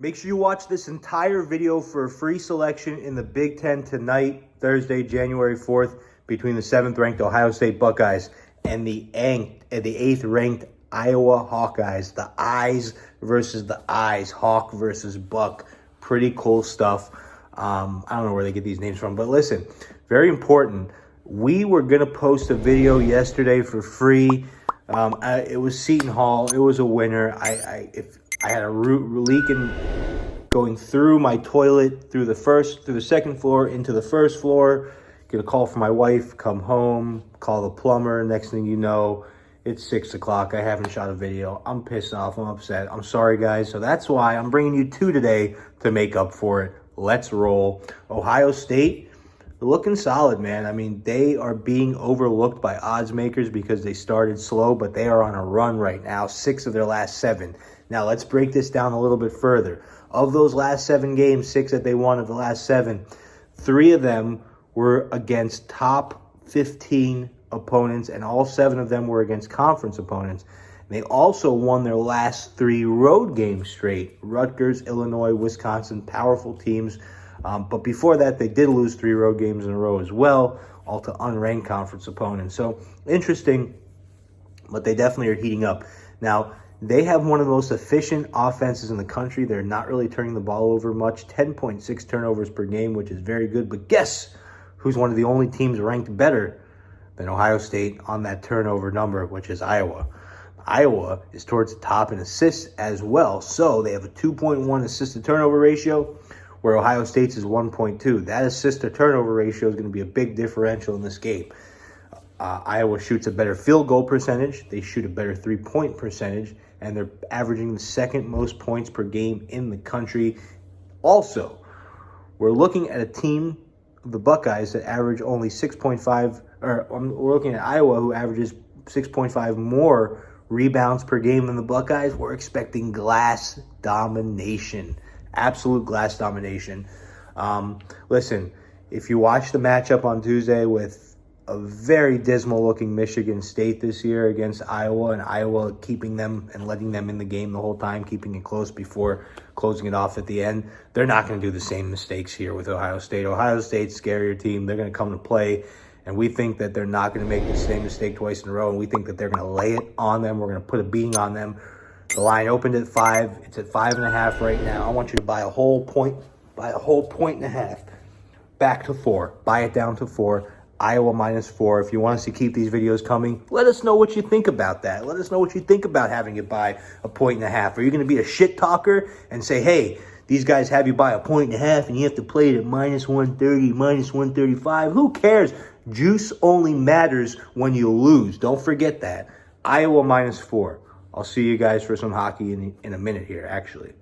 Make sure you watch this entire video for a free selection in the Big Ten tonight, Thursday, January 4th, between the 7th-ranked Ohio State Buckeyes and the 8th-ranked Iowa Hawkeyes. The eyes versus the eyes, Hawk versus Buck. Pretty cool stuff. I don't know where they get these names from, but listen, very important. We were going to post a video yesterday for free. It was Seton Hall. It was a winner. I had a leak going through my toilet through the second floor into the first floor. Get a call from my wife, come home, call the plumber. Next thing you know, it's 6 o'clock. I haven't shot a video. I'm pissed off. I'm upset. I'm sorry, guys. So that's why I'm bringing you two today to make up for it. Let's roll. Ohio State, looking solid, man. I mean, they are being overlooked by odds makers because they started slow, but they are on a run right now, 6 of their last 7. Now, let's break this down a little bit further. Of those last 7 games, 6 that they won of the last 7, 3 of them were against top 15 opponents, and all 7 of them were against conference opponents. They also won their last 3 road games straight. Rutgers, Illinois, Wisconsin, powerful teams. But before that, they did lose 3 road games in a row as well, all to unranked conference opponents. So, interesting, but they definitely are heating up. Now, they have one of the most efficient offenses in the country. They're not really turning the ball over much. 10.6 turnovers per game, which is very good. But guess who's one of the only teams ranked better than Ohio State on that turnover number, which is Iowa. Iowa is towards the top in assists as well. So they have a 2.1 assist-to-turnover ratio, where Ohio State's is 1.2. That assist-to-turnover ratio is going to be a big differential in this game. Iowa shoots a better field goal percentage. They shoot a better three-point percentage, and they're averaging the 2nd most points per game in the country. Also, we're looking at a team, the Buckeyes, that average only 6.5, or we're looking at Iowa, who averages 6.5 more rebounds per game than the Buckeyes. We're expecting glass domination, absolute glass domination. Listen, if you watch the matchup on Tuesday with a very dismal-looking Michigan State this year against Iowa, and Iowa keeping them and letting them in the game the whole time, keeping it close before closing it off at the end, they're not going to do the same mistakes here with Ohio State. Ohio State's a scarier team. They're going to come to play, and we think that they're not going to make the same mistake twice in a row, and we think that they're going to lay it on them. We're going to put a beating on them. The line opened at 5. It's at 5.5 right now. I want you to buy a whole point and a half. Back to 4. Buy it down to 4. Iowa -4. If you want us to keep these videos coming, let us know what you think about that. Let us know what you think about having it buy a point and a half. Are you going to be a shit talker and say, hey, these guys have you buy a point and a half and you have to play it at -130, -135? Who cares? Juice only matters when you lose. Don't forget that. Iowa -4. I'll see you guys for some hockey in a minute here, actually.